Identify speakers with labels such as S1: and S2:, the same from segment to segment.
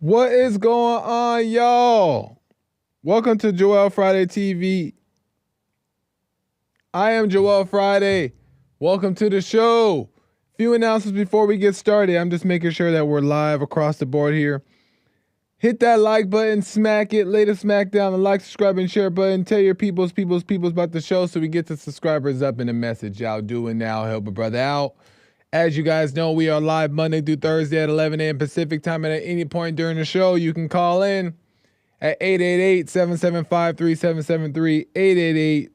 S1: What is going on, y'all? Welcome to Joel Friday TV. I am Joel Friday. Welcome to the show. Few announcements before we get started. I'm just making sure that we're live across the board here. Hit that like button, smack it, lay the smack down, the like, subscribe, and share button. Tell your peoples about the show so we get the subscribers up in the message y'all doing now. Help a brother out. As you guys know, we are live Monday through Thursday at 11 a.m. Pacific time, and at any point during the show, you can call in at 888-775-3773,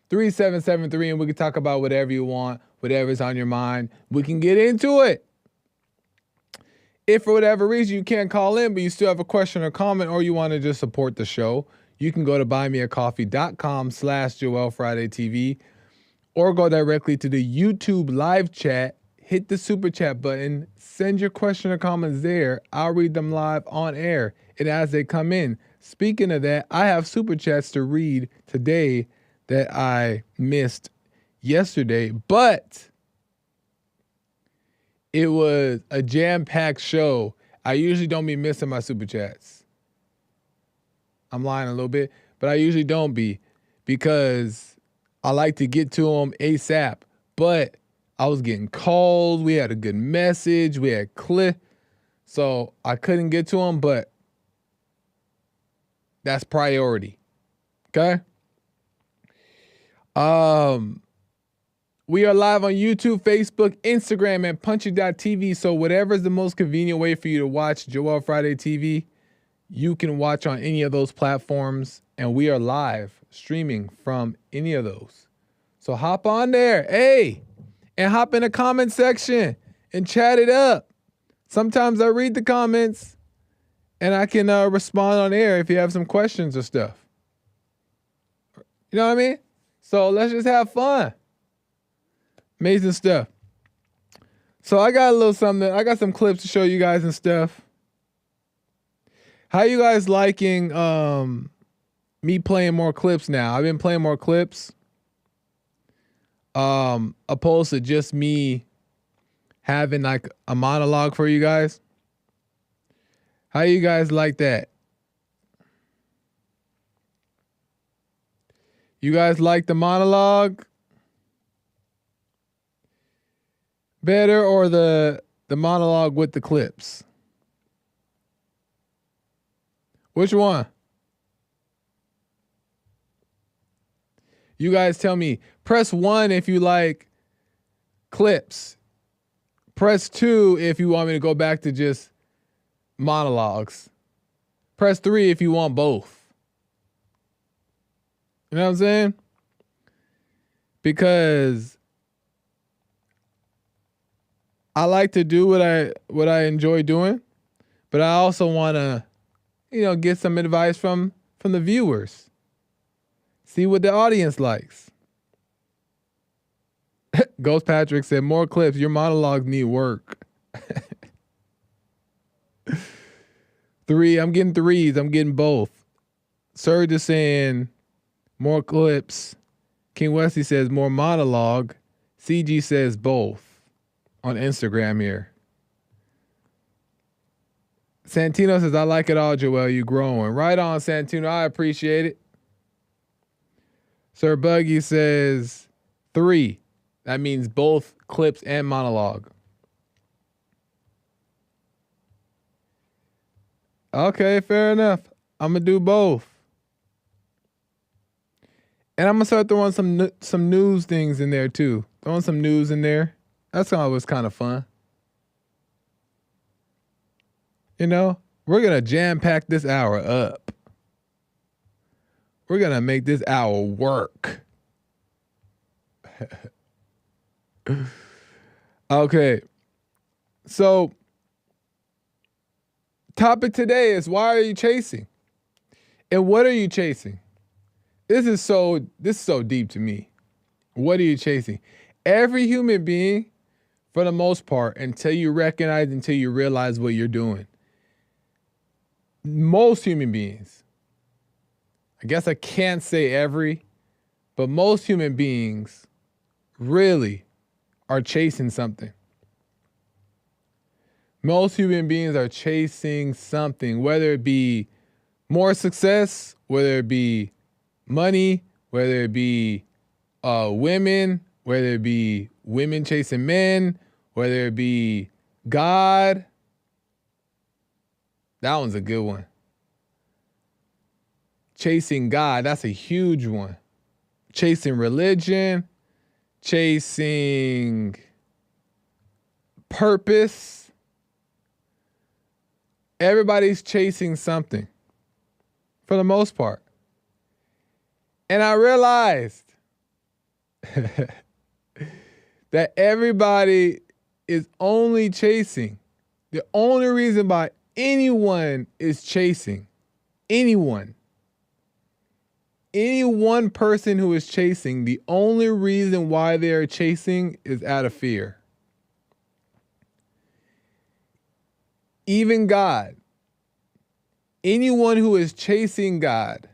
S1: 888-775-3773, and we can talk about whatever you want, whatever's on your mind. We can get into it. If for whatever reason you can't call in, but you still have a question or comment, or you want to just support the show, you can go to buymeacoffee.com/JoelFridayTV. Or go directly to the YouTube live chat, hit the super chat button, send your question or comments there. I'll read them live on air and as they come in. Speaking of that, I have super chats to read today that I missed yesterday, but it was a jam-packed show. I usually don't be missing my super chats. I'm lying a little bit, but I usually don't be because I like to get to them ASAP, but I was getting calls. We had a good message. We had clip. So I couldn't get to them, but that's priority. Okay? We are live on YouTube, Facebook, Instagram, and Punchy.tv. So whatever is the most convenient way for you to watch Joel Friday TV, you can watch on any of those platforms. And we are live streaming from any of those. So hop on there, hey, and hop in the comment section and chat it up. Sometimes I read the comments and I can respond on air if you have some questions or stuff. You know what I mean? So let's just have fun. Amazing stuff. So I got a little something. I got some clips to show you guys and stuff. How you guys liking me playing more clips now? I've been playing more clips. Opposed to just me having like a monologue for you guys. How you guys like that? You guys like the monologue better or the monologue with the clips? Which one? You guys tell me. Press 1 if you like clips. Press 2 if you want me to go back to just monologues. Press 3 if you want both. You know what I'm saying? Because I like to do what I enjoy doing, but I also want to, get some advice from the viewers. See what the audience likes. Ghost Patrick said, more clips. Your monologues need work. 3, I'm getting 3s. I'm getting both. Surge is saying more clips. King Wesley says more monologue. CG says both on Instagram here. Santino says, I like it all, Joel. You growing. Right on, Santino. I appreciate it. Sir Buggy says 3. That means both clips and monologue. Okay, fair enough. I'm going to do both. And I'm going to start throwing some news things in there too. Throwing some news in there. That's always kind of fun. We're going to jam-pack this hour up. We're going to make this hour work. Okay. So, topic today is, why are you chasing? And what are you chasing? This is so deep to me. What are you chasing? Every human being, for the most part, until you realize what you're doing. Most human beings, I guess I can't say every, but most human beings really are chasing something. Most human beings are chasing something, whether it be more success, whether it be money, whether it be women, whether it be women chasing men, whether it be God. That one's a good one. Chasing God, that's a huge one. Chasing religion, chasing purpose. Everybody's chasing something for the most part. And I realized that everybody is only chasing. The only reason why anyone is chasing, any one person who is chasing, the only reason why they are chasing is out of fear. Even God, anyone who is chasing God.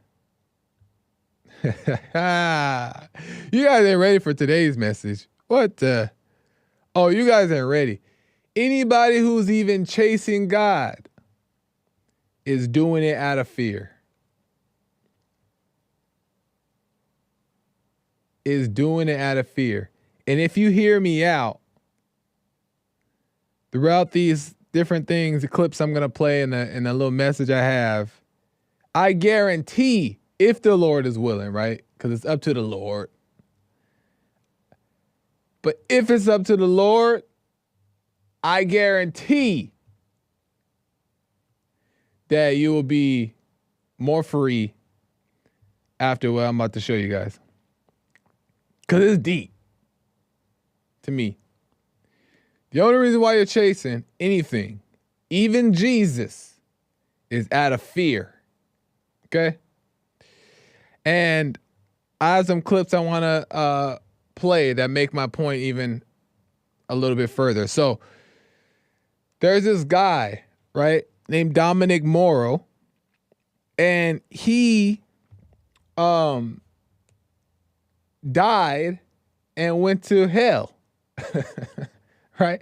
S1: You guys ain't ready for today's message. What the? Oh, you guys ain't ready. Anybody who's even chasing God is doing it out of fear. Is doing it out of fear. And if you hear me out throughout these different things, the clips I'm going to play in the little message I have, I guarantee, if the Lord is willing, right? Because it's up to the Lord. But if it's up to the Lord, I guarantee that you will be more free after what I'm about to show you guys. Because it's deep to me. The only reason why you're chasing anything, even Jesus, is out of fear. Okay? And I have some clips I want to play that make my point even a little bit further. So there's this guy, right, named Dominic Morrow, and he died and went to hell. Right?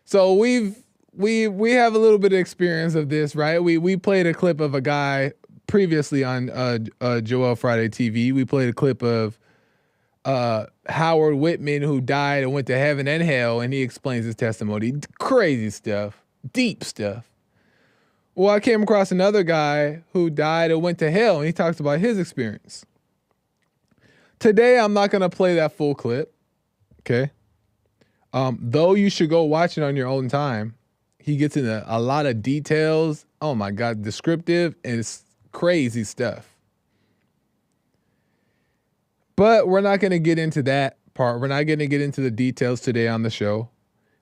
S1: So we have a little bit of experience of this, right? We played a clip of a guy previously on Joel Friday TV. We played a clip of Howard Whitman, who died and went to heaven and hell, and he explains his testimony. Crazy stuff, deep stuff. Well, I came across another guy who died and went to hell, and he talks about his experience. Today, I'm not going to play that full clip, okay? Though you should go watch it on your own time. He gets into a lot of details. Oh my God, descriptive, and it's crazy stuff. But we're not going to get into that part. We're not going to get into the details today on the show.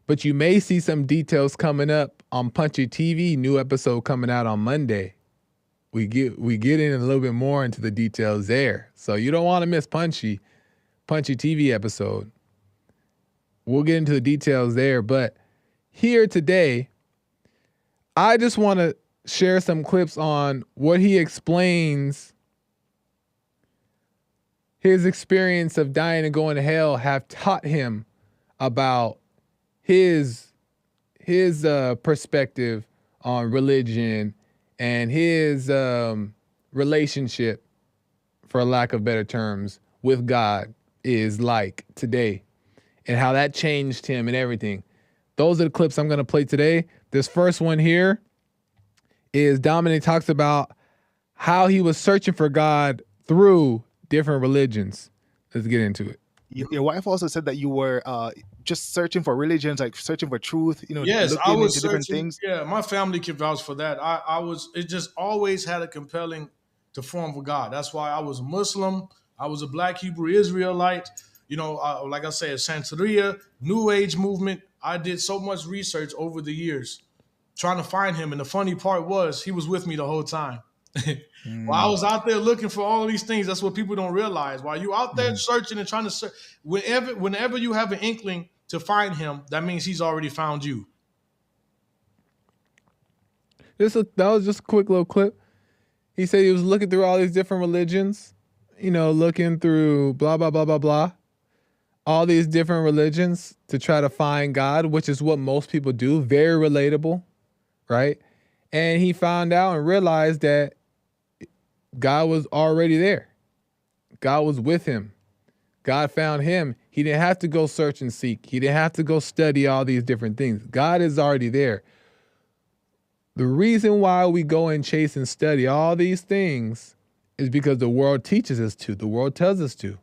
S1: But you may see some details coming up on Punchy TV. New episode coming out on Monday. We get in a little bit more into the details there. So you don't want to miss Punchy TV episode. We'll get into the details there. But here today, I just want to share some clips on what he explains his experience of dying and going to hell have taught him about his perspective on religion and his relationship, for lack of better terms, with God is like today, and how that changed him and everything. Those are the clips I'm going to play today. This first one here is Dominic talks about how he was searching for God through different religions. Let's get into it.
S2: Your wife also said that you were just searching for religions, like searching for truth,
S3: Yes,
S2: looking
S3: I was
S2: into different
S3: searching.
S2: things.
S3: Yeah, my family can vouch for that. It just always had a compelling to form for God. That's why I was Muslim. I was a Black Hebrew Israelite. Like I said, Santeria, New Age movement. I did so much research over the years trying to find him. And the funny part was he was with me the whole time. While I was out there looking for all of these things, that's what people don't realize. While you out there searching and trying to search, whenever you have an inkling to find him, that means he's already found you.
S1: That was just a quick little clip. He said he was looking through all these different religions, looking through blah, blah, blah, blah, blah. all these different religions to try to find God, which is what most people do. Very relatable, right? And he found out and realized that God was already there. God was with him. God found him. He didn't have to go search and seek. He didn't have to go study all these different things. God is already there. The reason why we go and chase and study all these things is because the world teaches us to. The world tells us to.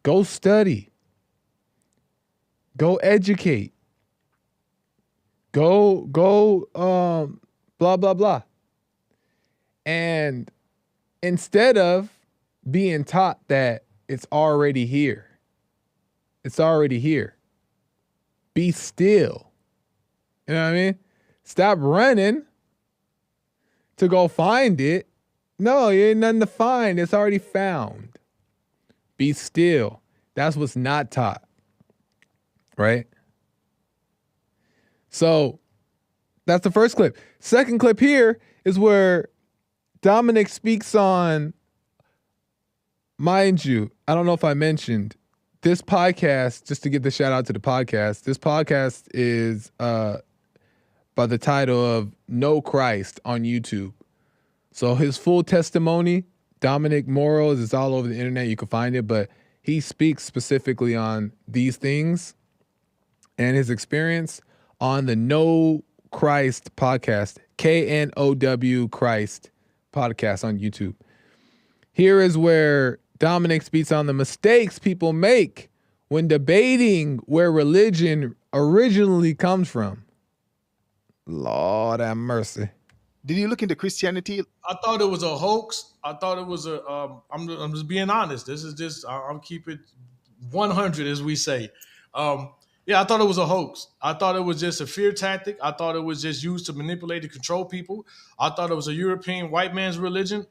S1: Go study. Go educate. Go, blah, blah, blah. And instead of being taught that it's already here, it's already here. Be still. You know what I mean? Stop running to go find it. No, you ain't nothing to find. It's already found. Be still. That's what's not taught. Right? So that's the first clip. Second clip here is where Dominic speaks on, mind you, I don't know if I mentioned, this podcast, just to give the shout out to the podcast, this podcast is by the title of Know Christ on YouTube. So his full testimony, Dominic Morals, is all over the internet. You can find it, but he speaks specifically on these things and his experience on the Know Christ podcast, KNOW Christ podcast on YouTube. Here is where Dominic speaks on the mistakes people make when debating where religion originally comes from. Lord have mercy.
S2: Did you look into Christianity?
S3: I thought it was a hoax. I thought it was a. I'm just being honest. This is just. I'm keep it 100, as we say. Yeah, I thought it was a hoax. I thought it was just a fear tactic. I thought it was just used to manipulate and control people. I thought it was a European white man's religion.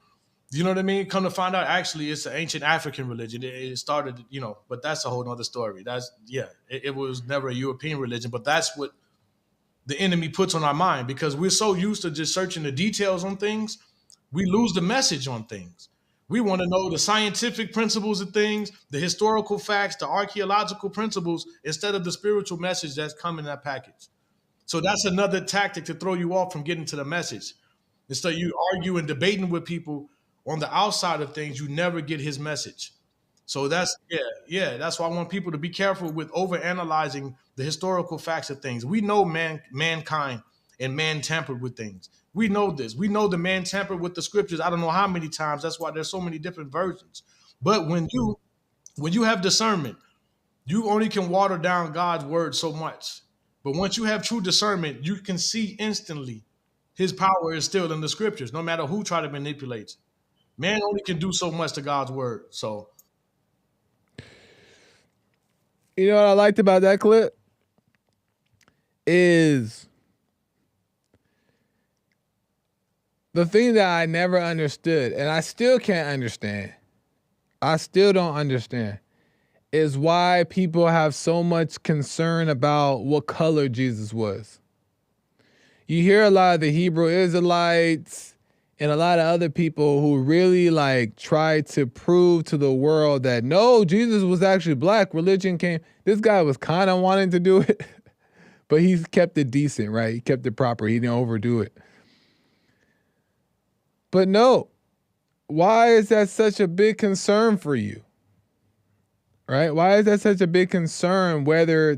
S3: You know what I mean? Come to find out, actually, it's an ancient African religion. It started, but that's a whole nother story. It was never a European religion, but that's what the enemy puts on our mind, because we're so used to just searching the details on things, we lose the message on things. We want to know the scientific principles of things, the historical facts, the archaeological principles, instead of the spiritual message that's come in that package. So that's another tactic to throw you off from getting to the message. Instead, you argue and debating with people on the outside of things, you never get his message. So that's why I want people to be careful with overanalyzing the historical facts of things. We know mankind and man tampered with things. We know this. We know the man tampered with the scriptures. I don't know how many times. That's why there's so many different versions. But when you have discernment, you only can water down God's word so much. But once you have true discernment, you can see instantly his power is still in the scriptures, no matter who try to manipulate it. Man only can do so much to God's word. So,
S1: you know what I liked about that clip is the thing that I never understood, and I still can't understand. I still don't understand, is why people have so much concern about what color Jesus was. You hear a lot of the Hebrew Israelites and a lot of other people who really try to prove to the world that no, Jesus was actually black. Religion came. This guy was kind of wanting to do it, but he kept it decent, right? He kept it proper. He didn't overdo it. But no, why is that such a big concern for you? Right? Why is that such a big concern, whether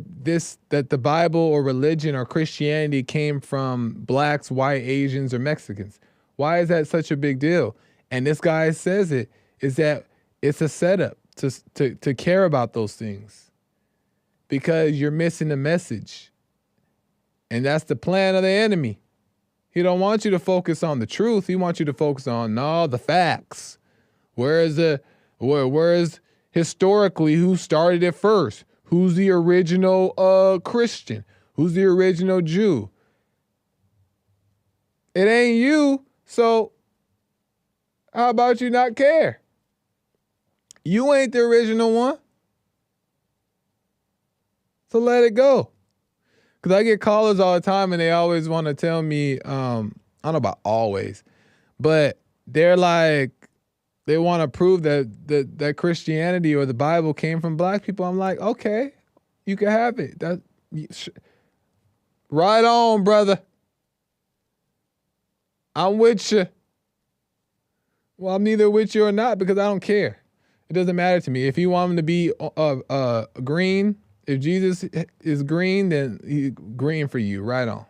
S1: that the Bible or religion or Christianity came from blacks, white, Asians, or Mexicans? Why is that such a big deal? And this guy says is that it's a setup to care about those things, because you're missing the message. And that's the plan of the enemy. He don't want you to focus on the truth. He wants you to focus on the facts. Where is historically who started it first? Who's the original Christian? Who's the original Jew? It ain't you. So how about you not care? You ain't the original one. So let it go. Because I get callers all the time and they always want to tell me, I don't know about always, but they're like, they want to prove that Christianity or the Bible came from black people. I'm like, okay, you can have it. Right on, brother. I'm with you. Well, I'm neither with you or not because I don't care. It doesn't matter to me. If you want him to be green, if Jesus is green, then he's green for you. Right on.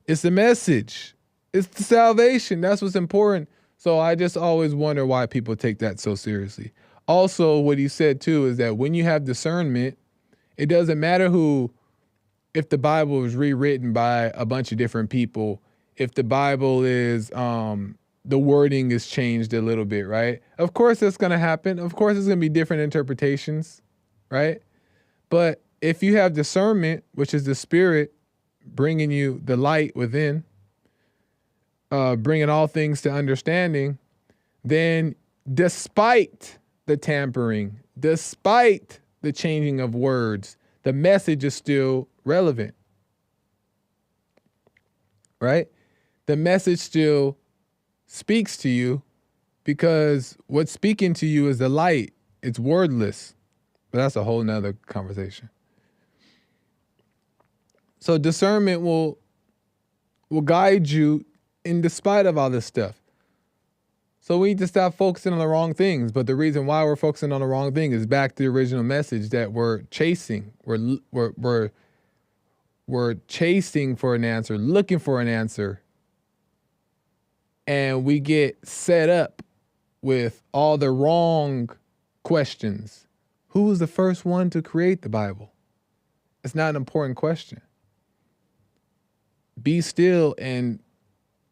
S1: It's the message. It's the salvation. That's what's important. So I just always wonder why people take that so seriously. Also, what he said too is that when you have discernment, it doesn't matter if the Bible was rewritten by a bunch of different people, if the Bible is, the wording is changed a little bit, right? Of course that's going to happen. Of course there's going to be different interpretations, right? But if you have discernment, which is the Spirit bringing you the light within, bringing all things to understanding, then despite the tampering, despite the changing of words, the message is still relevant, right? The message still speaks to you because what's speaking to you is the light. It's wordless, but that's a whole nother conversation. So discernment will guide you in despite of all this stuff. So we need to stop focusing on the wrong things. But the reason why we're focusing on the wrong thing is back to the original message that we're chasing. We're chasing for an answer, looking for an answer. And we get set up with all the wrong questions. Who was the first one to create the Bible? It's not an important question. Be still and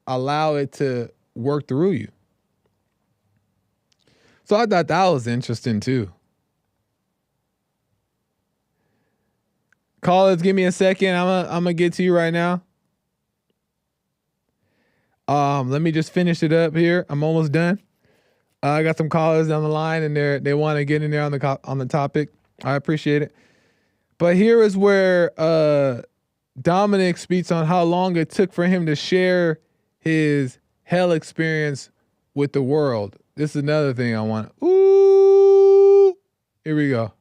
S1: allow it to work through you. So I thought that was interesting too. Callers, give me a second. I'm gonna get to you right now. Let me just finish it up here. I'm almost done. I got some callers on the line, and they want to get in there on the topic. I appreciate it. But here is where Dominic speaks on how long it took for him to share his hell experience with the world. This is another thing I want. Ooh, here we go.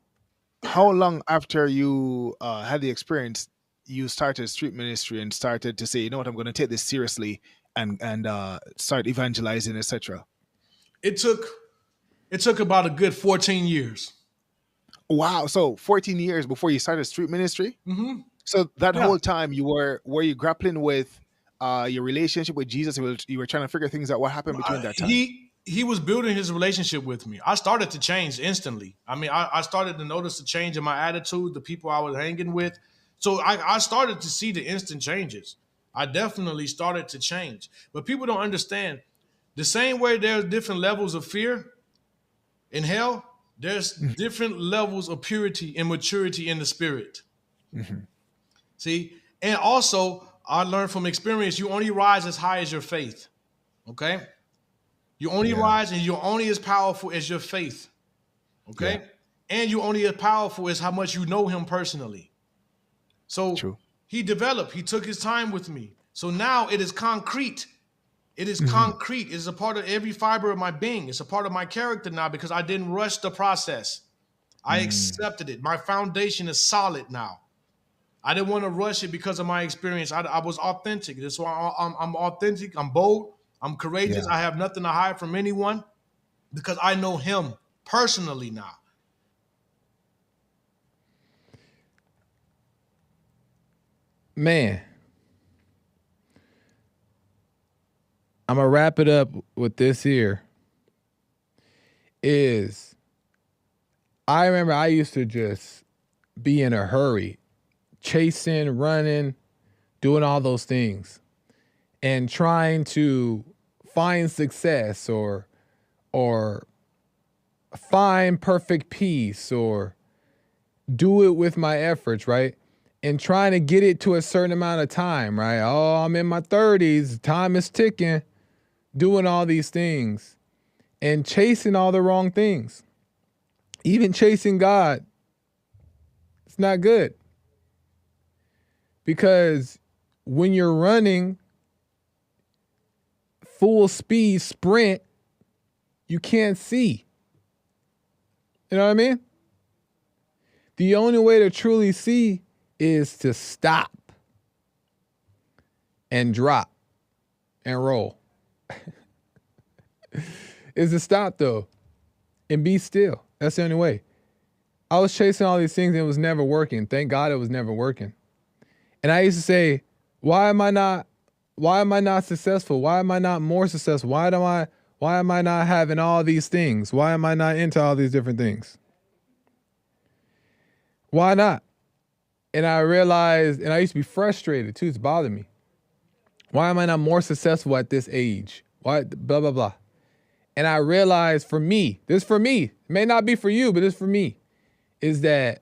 S2: How long after you had the experience, you started street ministry and started to say, you know what, I'm going to take this seriously and start evangelizing, etc.?
S3: It took about a good 14 years.
S2: Wow. So 14 years before you started street ministry?
S3: Mm-hmm.
S2: So that whole time were you grappling with your relationship with Jesus? You were trying to figure things out. What happened between that time?
S3: He was building his relationship with me. I started to change instantly. I mean, I started to notice the change in my attitude, the people I was hanging with. So I started to see the instant changes. I definitely started to change. But people don't understand. The same way there's different levels of fear in hell, there's different levels of purity and maturity in the spirit.
S2: Mm-hmm.
S3: See? And also, I learned from experience, you only rise as high as your faith. Okay? You only rise and you're only as powerful as your faith. Okay? Yeah. And you only as powerful as how much you know him personally. So he took his time with me. So now it is concrete. It is concrete. It is a part of every fiber of my being. It's a part of my character now because I didn't rush the process. I accepted it. My foundation is solid now. I didn't want to rush it because of my experience. I was authentic. That's why I'm authentic. I'm bold. I'm courageous. Yeah. I have nothing to hide from anyone because I know him personally now.
S1: Man, I'm going to wrap it up with this here. I remember I used to just be in a hurry, chasing, running, doing all those things and trying to find success or find perfect peace or do it with my efforts, right? And trying to get it to a certain amount of time, right? Oh, I'm in my 30s, time is ticking, doing all these things and chasing all the wrong things. Even chasing God, it's not good. Because when you're running full speed sprint, You can't see. You know what I mean? The only way to truly see is to stop and drop and roll. Is to stop though and be still. That's the only way. I was chasing all these things and it was never working. Thank God it was never working. And I used to say, why am I not successful? Why am I not more successful? Why am I not having all these things? Why am I not into all these different things? Why not? And I realized, and I used to be frustrated too, it's bothered me. Why am I not more successful at this age? Why, blah, blah, blah. And I realized for me, this for me, it may not be for you, but it's for me, is that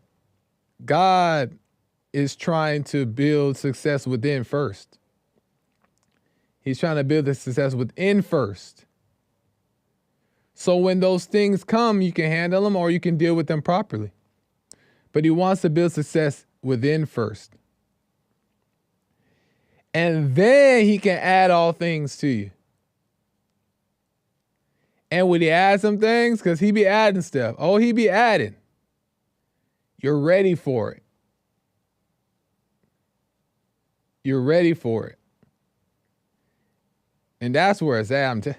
S1: God is trying to build success within first. He's trying to build the success within first. So when those things come, you can handle them or you can deal with them properly. But he wants to build success within first. And then he can add all things to you. And when he adds some things, because he be adding stuff. Oh, he be adding. You're ready for it. You're ready for it. And that's where it's at.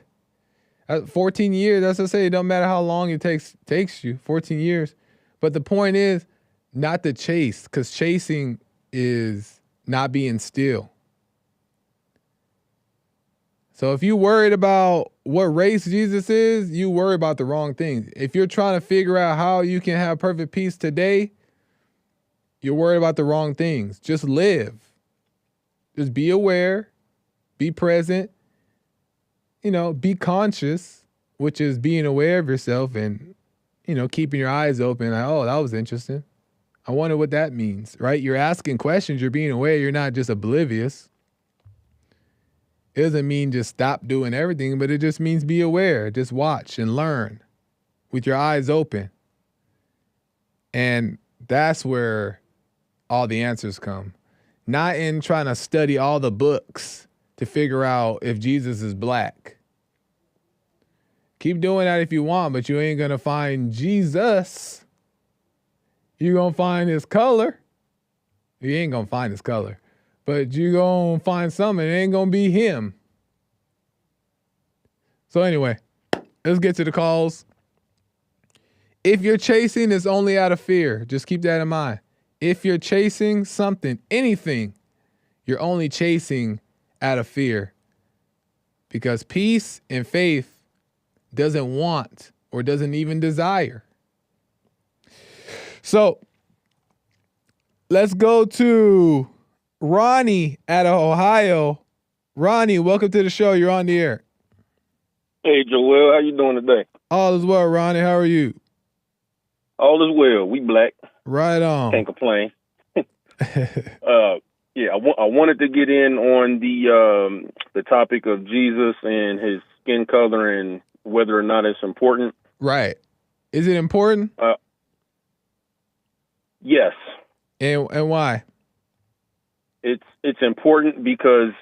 S1: 14 years, that's what I say. It don't matter how long it takes you, 14 years. But the point is not to chase, because chasing is not being still. So if you worried about what race Jesus is, you worry about the wrong things. If you're trying to figure out how you can have perfect peace today, you're worried about the wrong things. Just live. Just be aware, be present, be conscious, which is being aware of yourself and, keeping your eyes open. Like, oh, that was interesting. I wonder what that means, right? You're asking questions, you're being aware, you're not just oblivious. It doesn't mean just stop doing everything, but it just means be aware. Just watch and learn with your eyes open. And that's where all the answers come. Not in trying to study all the books to figure out if Jesus is black. Keep doing that if you want, but you ain't going to find Jesus. You're going to find his color. You ain't going to find his color. But you're going to find something. It ain't going to be him. So anyway, let's get to the calls. If you're chasing, it's only out of fear. Just keep that in mind. If you're chasing something, anything, you're only chasing out of fear. Because peace and faith doesn't want or doesn't even desire. So let's go to Ronnie out of Ohio. Ronnie, welcome to the show. You're on the air.
S4: Hey, Joel. How you doing today?
S1: All is well, Ronnie. How are you?
S4: All is well. We black.
S1: Right on.
S4: Can't complain. Yeah, I wanted to get in on the topic of Jesus and his skin color and whether or not it's important.
S1: Right. Is it important?
S4: Yes.
S1: And why?
S4: It's important because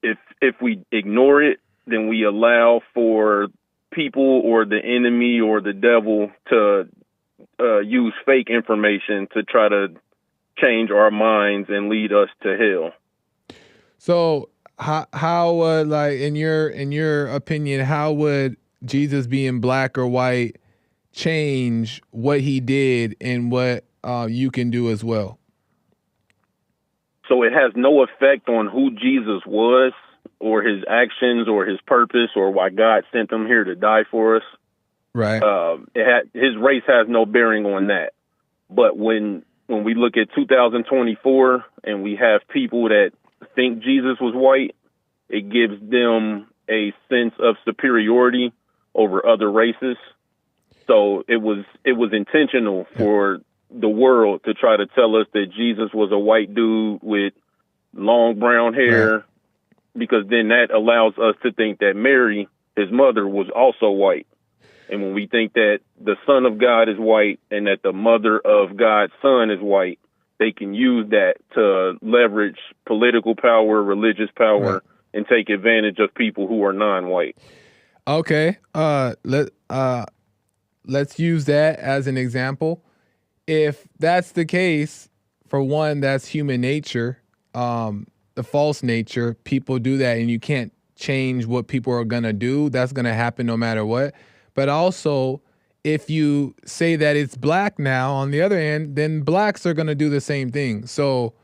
S4: if we ignore it, then we allow for people or the enemy or the devil to use fake information to try to change our minds and lead us to hell. So
S1: how would, like, in your opinion, how would Jesus being black or white change what he did and what you can do as well?
S4: So it has no effect on who Jesus was or his actions or his purpose or why God sent him here to die for us.
S1: Right.
S4: His race has no bearing on that. But when we look at 2024 and we have people that think Jesus was white, it gives them a sense of superiority over other races. So it was intentional for the world to try to tell us that Jesus was a white dude with long brown hair, right, because then that allows us to think that Mary, his mother, was also white. And when we think that the Son of God is white and that the mother of God's son is white, they can use that to leverage political power, religious power, right, and take advantage of people who are non-white.
S1: Okay. Let's use that as an example. If that's the case, for one, that's human nature. The false nature, people do that, and you can't change what people are gonna do. That's gonna happen no matter what. But also, if you say that it's black now, on the other hand, then blacks are gonna do the same thing. So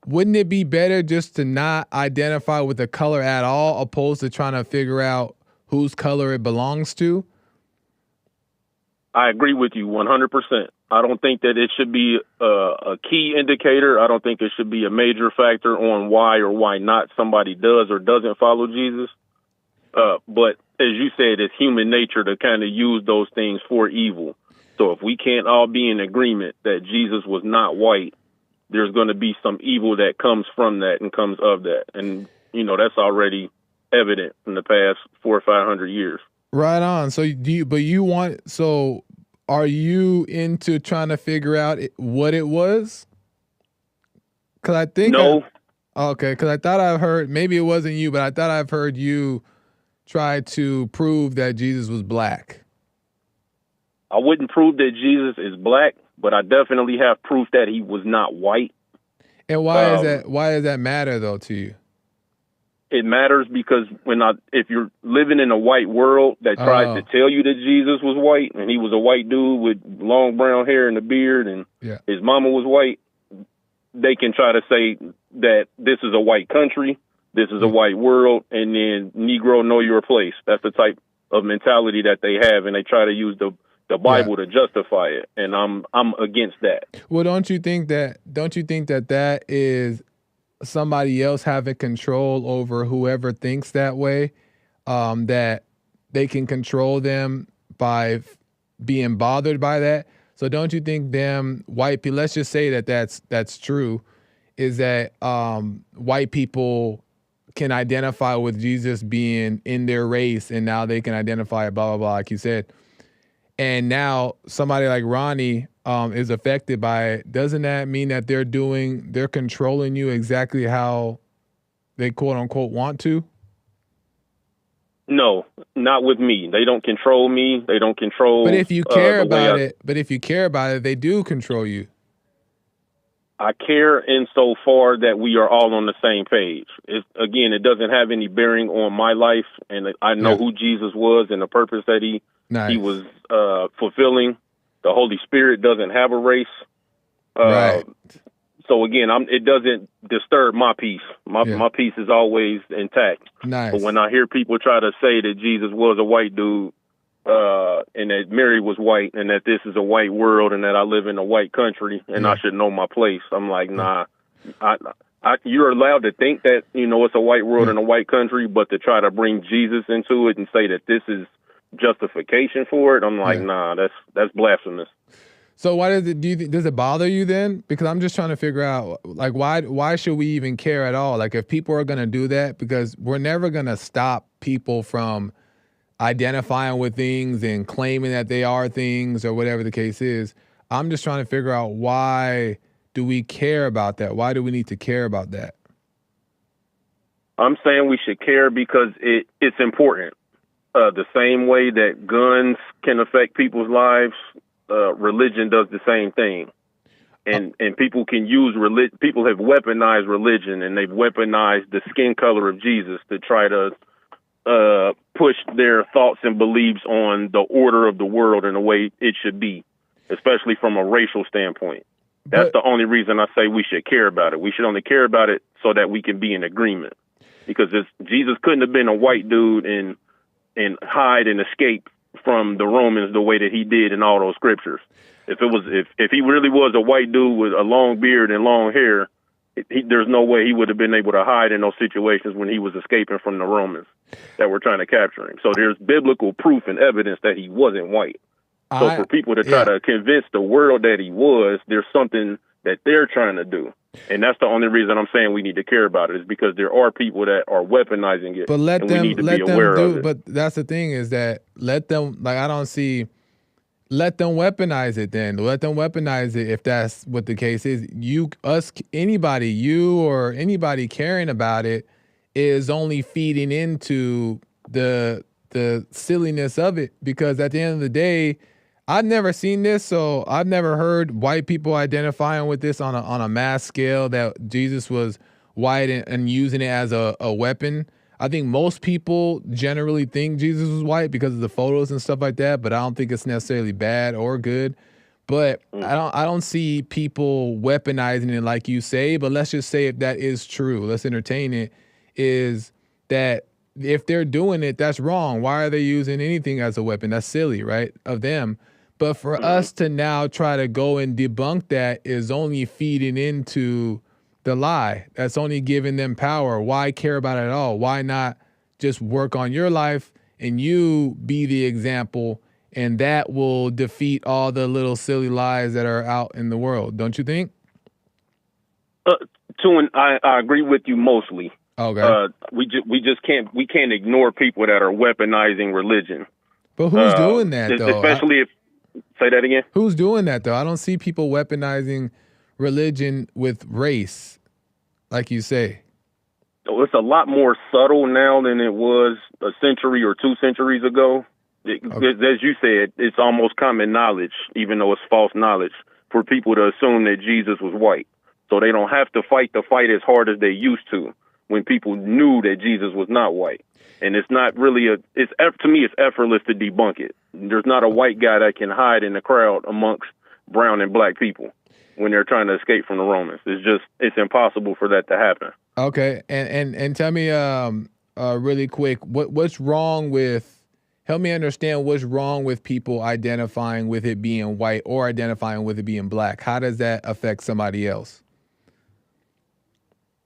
S1: wouldn't it be better just to not identify with the color at all, opposed to trying to figure out whose color it belongs to?
S4: I agree with you 100%. I don't think that it should be a key indicator. I don't think it should be a major factor on why or why not somebody does or doesn't follow Jesus. But as you said, it's human nature to kind of use those things for evil. So if we can't all be in agreement that Jesus was not white, there's going to be some evil that comes from that and comes of that. And, you know, that's already evident in the past 400 or 500 years.
S1: Right on. So are you into trying to figure out what it was? Because I think
S4: No.
S1: Okay, because I thought I've heard, maybe it wasn't you, but I thought I've heard you try to prove that Jesus was black.
S4: I wouldn't prove that Jesus is black, but I definitely have proof that he was not white.
S1: And why is that? Why does that matter though to you?
S4: It matters because if you're living in a white world that tries to tell you that Jesus was white and he was a white dude with long brown hair and a beard and his mama was white, they can try to say that this is a white country, this is a white world, and then Negro, know your place. That's the type of mentality that they have, and they try to use the Bible to justify it, and I'm against that.
S1: Well, don't you think that that is somebody else having control over whoever thinks that way, that they can control them by being bothered by that? So don't you think them white people, let's just say that's true, is that white people can identify with Jesus being in their race, and now they can identify blah, blah, blah, like you said. And now somebody like Ronnie is affected by it. Doesn't that mean that they're controlling you exactly how they quote unquote want to?
S4: No, not with me. They don't control me. They don't control.
S1: But if you care about it, they do control you.
S4: I care insofar that we are all on the same page. Again, it doesn't have any bearing on my life, and I know who Jesus was and the purpose that he was fulfilling. The Holy Spirit doesn't have a race.
S1: Right.
S4: So again, it doesn't disturb my peace. My peace is always intact.
S1: Nice.
S4: But when I hear people try to say that Jesus was a white dude, and that Mary was white, and that this is a white world, and that I live in a white country, and I should know my place, I'm like, nah. You're allowed to think that, it's a white world and a white country, but to try to bring Jesus into it and say that this is justification for it, I'm like, nah, that's blasphemous.
S1: So why does it bother you then? Because I'm just trying to figure out, like, why should we even care at all? Like, if people are going to do that, because we're never going to stop people from identifying with things and claiming that they are things or whatever the case is. I'm just trying to figure out, why do we care about that? Why do we need to care about that?
S4: I'm saying we should care because it's important. The same way that guns can affect people's lives, religion does the same thing. And people can use religion. People have weaponized religion, and they've weaponized the skin color of Jesus to try to push their thoughts and beliefs on the order of the world in the way it should be, especially from a racial standpoint. That's the only reason I say we should care about it. We should only care about it so that we can be in agreement. Because Jesus couldn't have been a white dude and hide and escape from the Romans the way that he did in all those scriptures. If he really was a white dude with a long beard and long hair, there's no way he would have been able to hide in those situations when he was escaping from the Romans that were trying to capture him. So there's biblical proof and evidence that he wasn't white. So for people to try to convince the world that he was, there's something that they're trying to do. And that's the only reason I'm saying we need to care about it, is because there are people that are weaponizing it.
S1: But
S4: we need to be aware of it.
S1: But that's the thing, is that let them weaponize it then. Let them weaponize it if that's what the case is. You or anybody caring about it is only feeding into the the silliness of it, because at the end of the day, I've never seen this, so I've never heard white people identifying with this on a mass scale that Jesus was white and using it as a weapon. I think most people generally think Jesus was white because of the photos and stuff like that, but I don't think it's necessarily bad or good. But I don't see people weaponizing it like you say, but let's just say if that is true, let's entertain it, is that if they're doing it, that's wrong. Why are they using anything as a weapon? That's silly, right? Of them. But for us to now try to go and debunk that is only feeding into the lie. That's only giving them power. Why care about it at all? Why not just work on your life and you be the example, and that will defeat all the little silly lies that are out in the world, don't you think?
S4: I agree with you mostly.
S1: Okay.
S4: We just can't ignore people that are weaponizing religion.
S1: But who's doing that though?
S4: Especially if say that again.
S1: Who's doing that though? I don't see people weaponizing religion with race, like you say.
S4: It's a lot more subtle now than it was a century or 2 centuries ago. As you said, it's almost common knowledge, even though it's false knowledge, for people to assume that Jesus was white. So they don't have to fight the fight as hard as they used to when people knew that Jesus was not white. And it's not really to me, it's effortless to debunk it. There's not a white guy that can hide in the crowd amongst brown and black people when they're trying to escape from the Romans. It's impossible for that to happen.
S1: Okay. And tell me, really quick, what's wrong with, help me understand what's wrong with people identifying with it being white or identifying with it being black. How does that affect somebody else?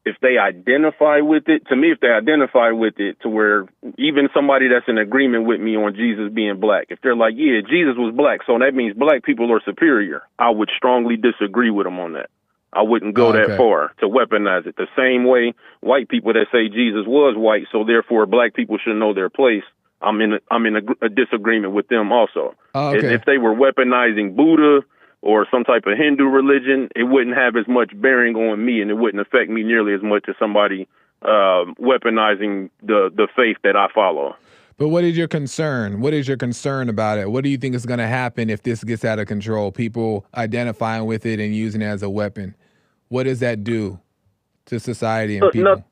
S4: If they identify with it, to me, if they identify with it to where even somebody that's in agreement with me on Jesus being black, if they're like, yeah, Jesus was black, so that means black people are superior, I would strongly disagree with them on that. I wouldn't go that far to weaponize it. The same way white people that say Jesus was white, so therefore black people should know their place, I'm in a disagreement with them also. If they were weaponizing Buddha or some type of Hindu religion, it wouldn't have as much bearing on me, and it wouldn't affect me nearly as much as somebody weaponizing the faith that I follow.
S1: But what is your concern? What is your concern about it? What do you think is going to happen if this gets out of control? People identifying with it and using it as a weapon. What does that do to society and people?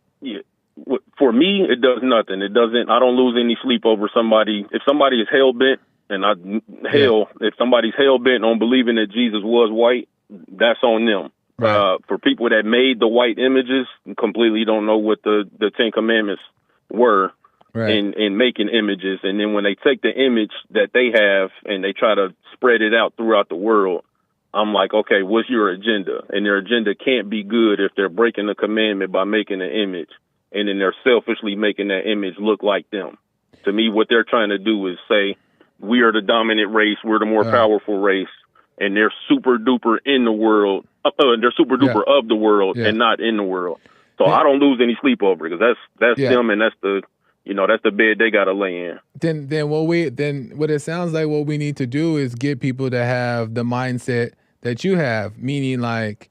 S4: For me, it does nothing. It doesn't. I don't lose any sleep over somebody. If somebody is hell bent, if somebody's hell bent on believing that Jesus was white, that's on them.
S1: Right.
S4: For people that made the white images, completely don't know what the 10 Commandments were.
S1: Right.
S4: In making images, and then when they take the image that they have and they try to spread it out throughout the world, I'm like, okay, what's your agenda? And their agenda can't be good if they're breaking the commandment by making an image, and then they're selfishly making that image look like them. To me, what they're trying to do is say, we are the dominant race, we're the more powerful race, and they're super duper in the world, they're super duper of the world and not in the world. So I don't lose any sleep over it, because that's them, and that's the bed they got to lay in.
S1: Then what it sounds like what we need to do is get people to have the mindset that you have, meaning like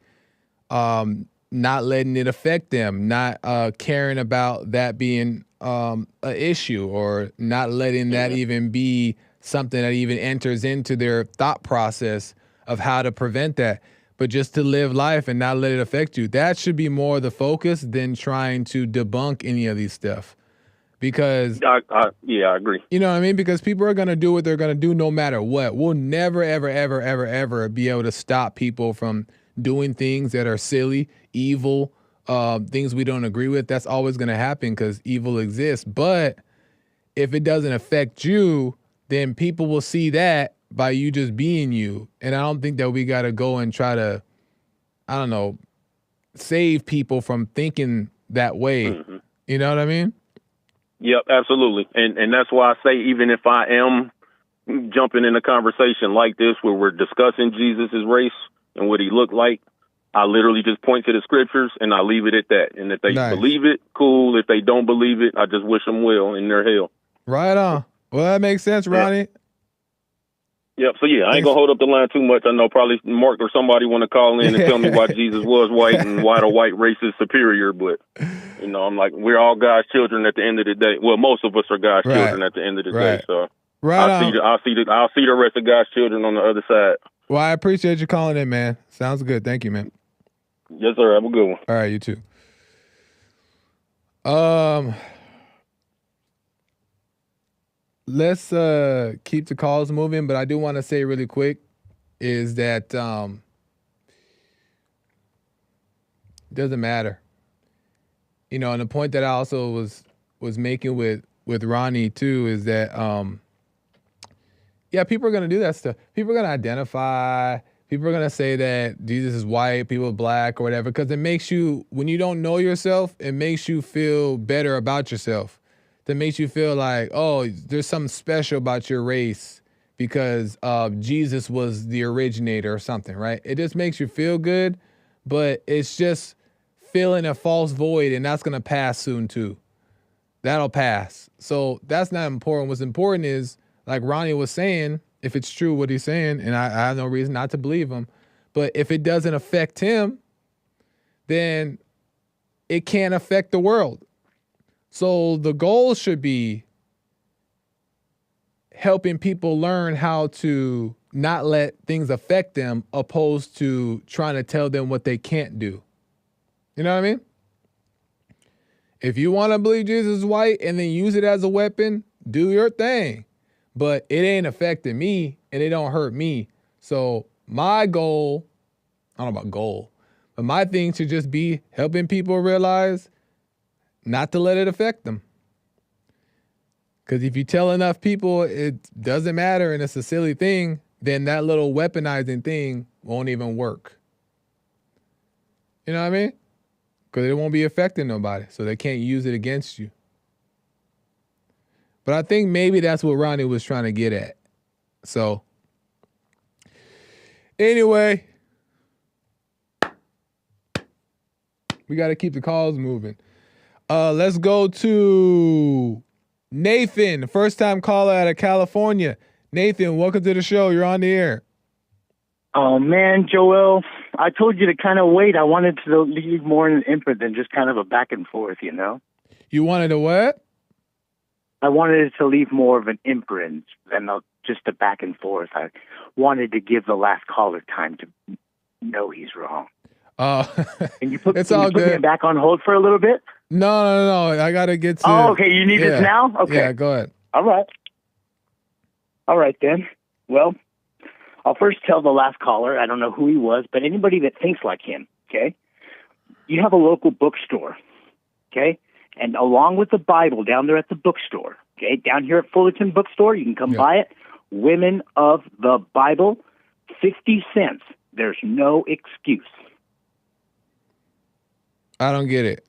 S1: not letting it affect them, not caring about that being an issue, or not letting that even be something that even enters into their thought process of how to prevent that, but just to live life and not let it affect you. That should be more the focus than trying to debunk any of these stuff. Because
S4: I agree.
S1: You know what I mean? Because people are going to do what they're going to do no matter what. We'll never, ever, ever, ever, ever be able to stop people from doing things that are silly, evil, things we don't agree with. That's always going to happen because evil exists. But if it doesn't affect you, then people will see that by you just being you. And I don't think that we got to go and try to, save people from thinking that way. Mm-hmm. You know what I mean?
S4: Yep, absolutely. And that's why I say, even if I am jumping in a conversation like this where we're discussing Jesus' race and what he looked like, I literally just point to the scriptures and I leave it at that. And if they believe it, cool. If they don't believe it, I just wish them well in their hell.
S1: Right on. Well, that makes sense, Ronnie.
S4: Yep. So yeah, I ain't gonna hold up the line too much. I know probably Mark or somebody want to call in and tell me why Jesus was white and why the white race is superior. But I'm like, we're all God's children at the end of the day. Well, most of us are God's children at the end of the day. So I'll see the rest of God's children on the other side.
S1: Well, I appreciate you calling in, man. Sounds good. Thank you, man.
S4: Yes, sir. Have a good one.
S1: All right, you too. Let's keep the calls moving, but I do want to say really quick is that doesn't matter. And the point that I also was making with Ronnie too is that people are gonna do that stuff. People are gonna identify. People are gonna say that Jesus is white, people are black, or whatever, because it makes you, when you don't know yourself, it makes you feel better about yourself. That makes you feel like, oh, there's something special about your race because Jesus was the originator or something, right? It just makes you feel good, but it's just filling a false void, and that's gonna pass soon too. That'll pass. So that's not important. What's important is, like Ronnie was saying, if it's true what he's saying, and I have no reason not to believe him, but if it doesn't affect him, then it can't affect the world. So the goal should be helping people learn how to not let things affect them, opposed to trying to tell them what they can't do. You know what I mean? If you want to believe Jesus is white and then use it as a weapon, do your thing. But it ain't affecting me and it don't hurt me. So my goal, I don't know about goal, but my thing should just be helping people realize not to let it affect them. Because if you tell enough people it doesn't matter and it's a silly thing, then that little weaponizing thing won't even work. You know what I mean? Because it won't be affecting nobody, so they can't use it against you. But I think maybe that's what Ronnie was trying to get at. So, anyway, we got to keep the calls moving. Let's go to Nathan, first-time caller out of California. Nathan, welcome to the show. You're on the air.
S5: Oh, man, Joel, I told you to kind of wait. I wanted to leave more in an imprint than just kind of a back and forth, you know?
S1: You wanted a what?
S5: I wanted it to leave more of an imprint than just a back and forth. I wanted to give the last caller time to know he's wrong.
S1: And
S5: you put
S1: it's all good.
S5: Put me back on hold for a little bit?
S1: No. I got to get to...
S5: Oh, okay. You need this now? Okay.
S1: Yeah, go ahead.
S5: All right, then. Well, I'll first tell the last caller, I don't know who he was, but anybody that thinks like him, okay? You have a local bookstore, okay? And along with the Bible down there at the bookstore, okay? Down here at Fullerton Bookstore, you can come buy it. Women of the Bible, 50 cents. There's no excuse.
S1: I don't get it.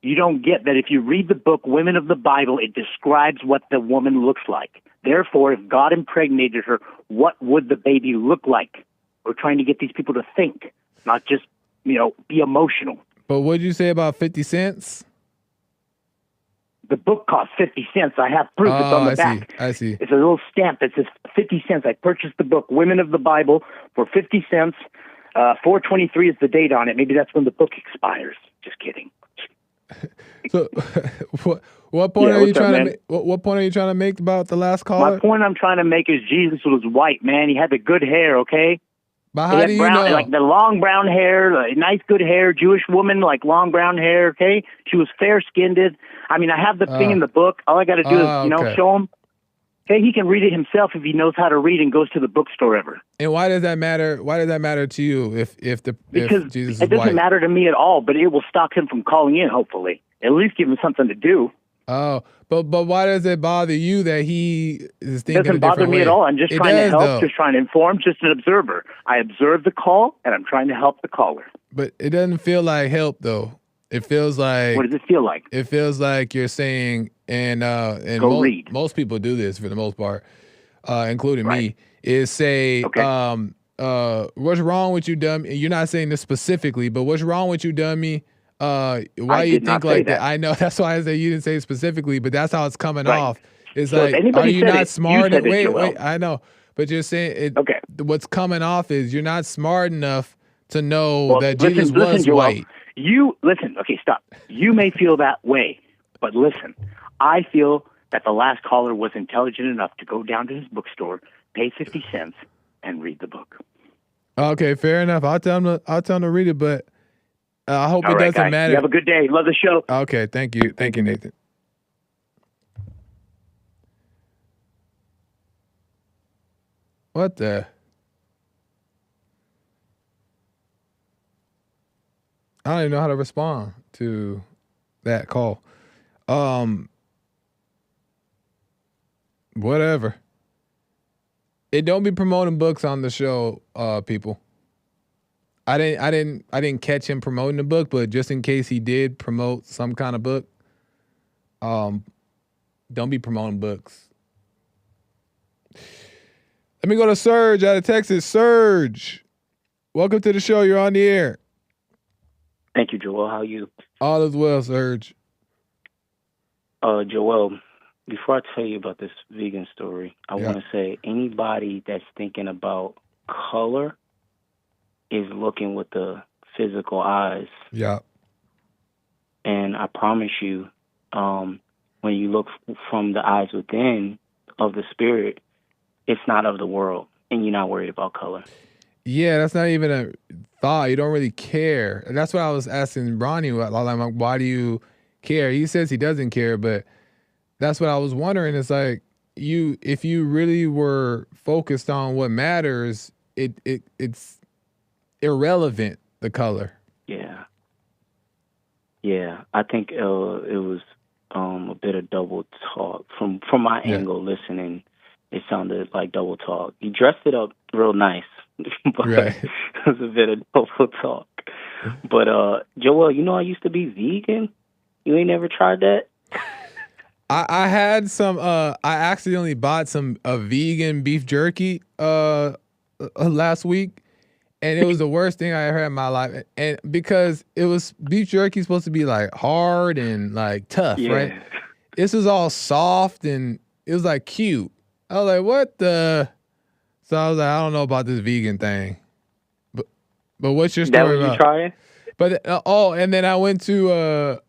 S5: You don't get that if you read the book Women of the Bible, it describes what the woman looks like. Therefore, if God impregnated her, what would the baby look like? We're trying to get these people to think, not just, be emotional.
S1: But what did you say about 50 cents?
S5: The book costs 50 cents. I have proof. It's on the back.
S1: I see.
S5: It's a little stamp that says 50 cents. I purchased the book Women of the Bible for 50 cents. 4/23 is the date on it. Maybe that's when the book expires. Just kidding.
S1: So, what point are you trying to make? What point are you trying to make about the last caller?
S5: My point I'm trying to make is Jesus was white, man. He had the good hair, okay?
S1: But how do you know?
S5: Like the long brown hair, nice good hair, Jewish woman, like long brown hair, okay? She was fair-skinned. I mean, I have the thing in the book. All I got to do is, show him. Okay, he can read it himself if he knows how to read and goes to the bookstore ever.
S1: And why does that matter? Why does that matter to you if Jesus is white?
S5: It doesn't matter to me at all, but it will stop him from calling in, hopefully. At least give him something to do.
S1: Oh, but why does it bother you that he is thinking a different way?
S5: It doesn't bother me at all. I'm just trying to help, just trying to inform, just an observer. I observe the call, and I'm trying to help the caller.
S1: But it doesn't feel like help, though. It feels like...
S5: What does it feel like?
S1: It feels like you're saying, and
S5: read.
S1: Most people do this for the most part, including me, is say, what's wrong with you, dummy? You're not saying this specifically, but what's wrong with you, dummy? Why you think like that? I know, that's why I say you didn't say it specifically, but that's how it's coming off. It's
S5: So if
S1: like, are
S5: anybody
S1: you
S5: said
S1: not
S5: it, you
S1: smart?
S5: said it,
S1: Wait,
S5: Joel.
S1: wait, I know, but you're saying it.
S5: Okay.
S1: What's coming off is you're not smart enough to know
S5: Well,
S1: that
S5: listen,
S1: Jesus was
S5: Joel.
S1: white.
S5: You listen. Okay, stop. You may feel that way, but listen. I feel that the last caller was intelligent enough to go down to his bookstore, pay 50 cents, and read the book.
S1: Okay, fair enough. I'll tell him to read it, but I hope
S5: All
S1: it
S5: right,
S1: doesn't
S5: guys.
S1: matter.
S5: You have a good day. Love the show.
S1: Okay, thank you, Nathan. What the? I don't even know how to respond to that call. Whatever. It don't be promoting books on the show, people. I didn't catch him promoting the book, but just in case he did promote some kind of book, don't be promoting books. Let me go to Serge out of Texas. Serge, welcome to the show. You're on the air.
S6: Thank you, Joel. How are you?
S1: All is well, Serge.
S6: Joel, before I tell you about this vegan story, I want to say anybody that's thinking about color is looking with the physical eyes.
S1: Yeah.
S6: And I promise you, when you look from the eyes within of the spirit, it's not of the world, and you're not worried about color.
S1: Yeah, that's not even a thought. You don't really care. And that's what I was asking Ronnie. Like, why do you care? He says he doesn't care, but that's what I was wondering. It's like if you really were focused on what matters, it's irrelevant, the color.
S6: Yeah. Yeah, I think it was a bit of double talk from my angle. Listening, it sounded like double talk. He dressed it up real nice, but it was a bit of double talk. But Joel, I used to be vegan. You ain't never tried that?
S1: I had some. I accidentally bought some vegan beef jerky last week. And it was the worst thing I ever had in my life. And because it was beef jerky supposed to be like hard and like tough, right? This was all soft and it was like cute. I was like, what the? So I was like, I don't know about this vegan thing. But what's your story about?
S6: That was you trying?
S1: But and then I went to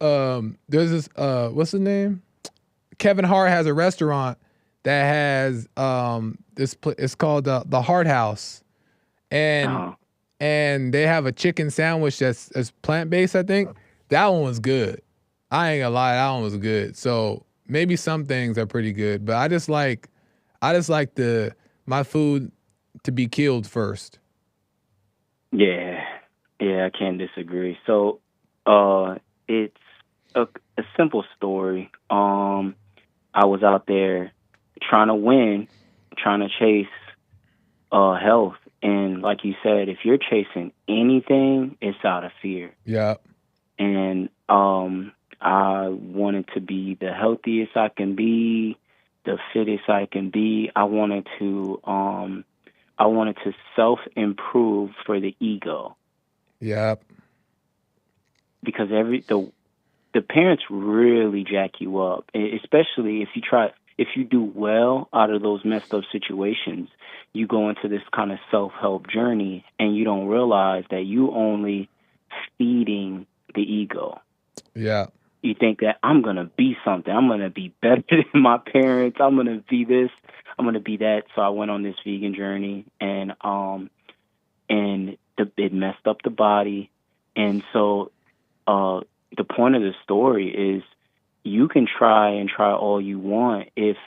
S1: there's this what's his name? Kevin Hart has a restaurant that has it's called the Hart House. And they have a chicken sandwich that's plant-based, I think. That one was good. I ain't gonna lie, that one was good. So maybe some things are pretty good, but I just like my food to be killed first.
S6: Yeah, I can't disagree. So it's a simple story. I was out there trying to win, trying to chase health. And like you said, if you're chasing anything, it's out of fear.
S1: Yeah.
S6: And I wanted to be the healthiest I can be, the fittest I can be. I wanted to self-improve for the ego.
S1: Yeah.
S6: Because the parents really jack you up, especially if you do well out of those messed up situations. You go into this kind of self-help journey and you don't realize that you only feeding the ego.
S1: Yeah.
S6: You think that I'm going to be something. I'm going to be better than my parents. I'm going to be this. I'm going to be that. So I went on this vegan journey and it messed up the body. And so the point of the story is you can try all you want. If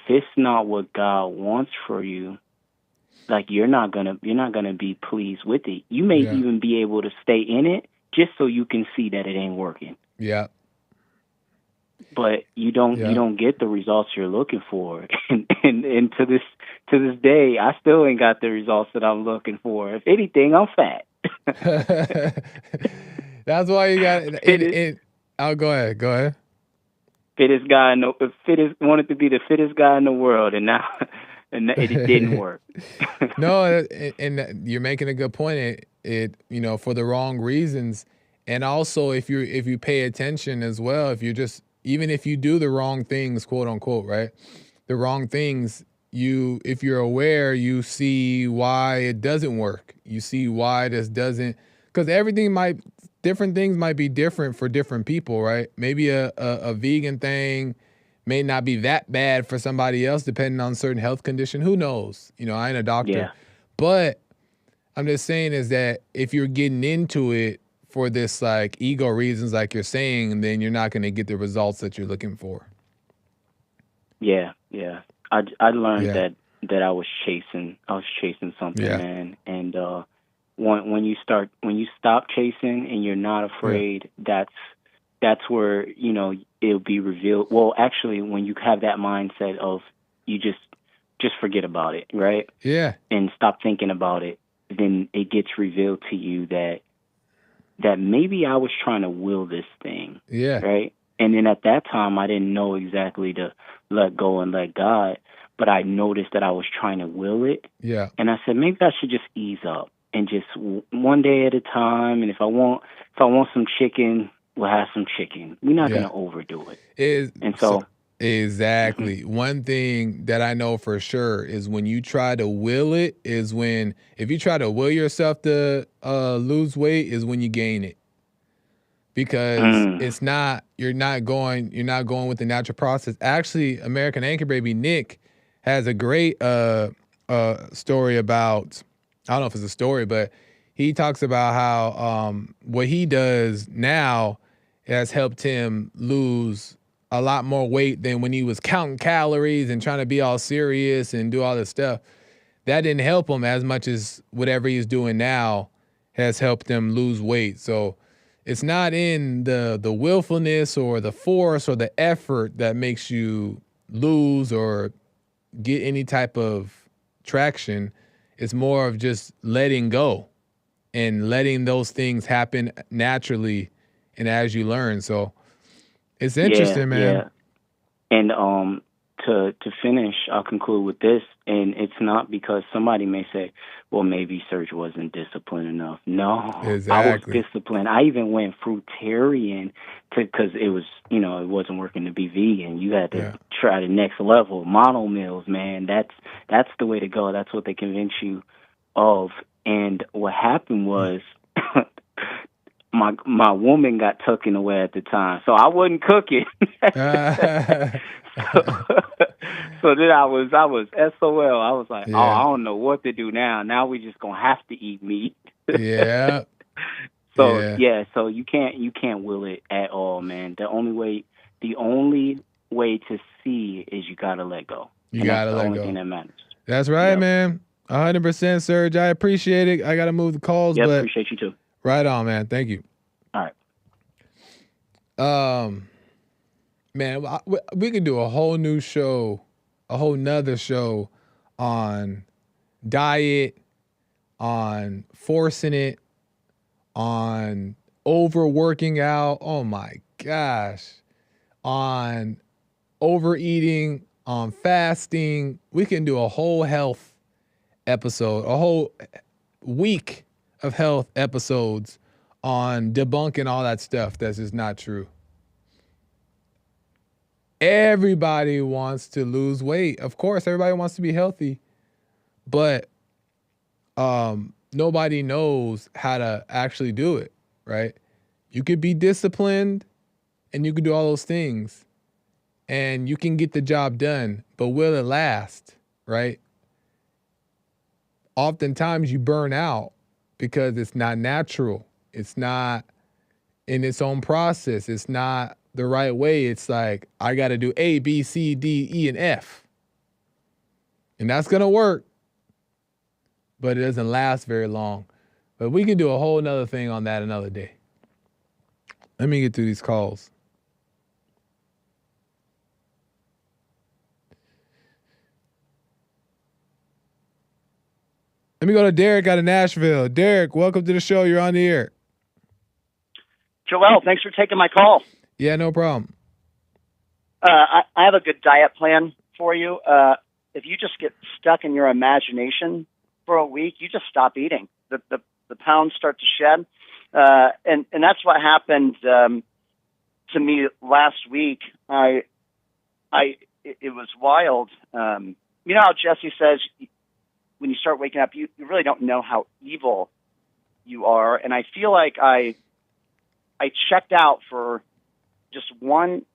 S6: it's not what God wants for you, like you're not gonna be pleased with it. You may even be able to stay in it just so you can see that it ain't working.
S1: Yeah.
S6: But you don't get the results you're looking for. And to this day, I still ain't got the results that I'm looking for. If anything, I'm fat.
S1: That's why you got it. Oh, go ahead.
S6: Fittest guy wanted to be the fittest guy in the world, and now it didn't work.
S1: No, and you're making a good point. It for the wrong reasons, and also if you pay attention as well, if you're just even if you do the wrong things, quote unquote, right? The wrong things, if you're aware, you see why it doesn't work. You see why this doesn't, because different things might be different for different people, right? Maybe a vegan thing may not be that bad for somebody else, depending on certain health condition. Who knows? I ain't a doctor, but I'm just saying is that if you're getting into it for this like ego reasons, like you're saying, then you're not going to get the results that you're looking for.
S6: Yeah. I learned that I was chasing something, man. And when you stop chasing and you're not afraid, that's where it'll be revealed. Well, actually, when you have that mindset of you just forget about it, right?
S1: Yeah.
S6: And stop thinking about it, then it gets revealed to you that maybe I was trying to will this thing.
S1: Yeah.
S6: Right. And then at that time, I didn't know exactly to let go and let God, but I noticed that I was trying to will it.
S1: Yeah.
S6: And I said, maybe I should just ease up and just one day at a time. And if I want some chicken, we'll have some chicken. We're not going to overdo it.
S1: Exactly. Mm-hmm. One thing that I know for sure is when you try to will it if you try to will yourself to lose weight is when you gain it. Because you're not going with the natural process. Actually, American Anchor Baby Nick has a great story about, I don't know if it's a story, but he talks about how what he does now has helped him lose a lot more weight than when he was counting calories and trying to be all serious and do all this stuff. That didn't help him as much as whatever he's doing now has helped him lose weight. So it's not in the willfulness or the force or the effort that makes you lose or get any type of traction. It's more of just letting go and letting those things happen naturally and as you learn. So it's interesting, man.
S6: Yeah. And to finish, I'll conclude with this, and it's not because somebody may say, well, maybe Serge wasn't disciplined enough. No,
S1: exactly.
S6: I was disciplined. I even went fruitarian because it was, it wasn't working to be vegan. You had to try the next level. Mono meals, man, that's the way to go. That's what they convince you of. And what happened was my woman got taken away at the time, so I wasn't cooking. So then I was SOL. I was like, I don't know what to do now. Now we just gonna have to eat meat.
S1: Yeah.
S6: So you can't will it at all, man. The only way to see is you gotta let go.
S1: That's
S6: the only thing that matters.
S1: That's right, man. 100%, Serge. I appreciate it. I gotta move the calls, but
S6: appreciate you too.
S1: Right on, man. Thank you.
S6: All right.
S1: Man, we could do a whole nother show on diet, on forcing it, on overworking out. Oh my gosh. On overeating, on fasting. We can do a whole health episode, a whole week of health episodes on debunking all that stuff that's just not true. Everybody wants to lose weight. Of course, everybody wants to be healthy, but nobody knows how to actually do it, right? You could be disciplined and you could do all those things and you can get the job done, but will it last, right? Oftentimes you burn out because it's not natural. It's not in its own process. It's not the right way. It's like, I got to do A, B, C, D, E, and F. And that's going to work, but it doesn't last very long. But we can do a whole nother thing on that another day. Let me get through these calls. Let me go to Derek out of Nashville. Derek, welcome to the show. You're on the air.
S7: Joel, thanks for taking my call.
S1: Yeah, no problem.
S7: I have a good diet plan for you. If you just get stuck in your imagination for a week, you just stop eating. The pounds start to shed. And that's what happened to to me last week. It was wild. You know how Jesse says when you start waking up, you really don't know how evil you are. And I feel like I checked out for just one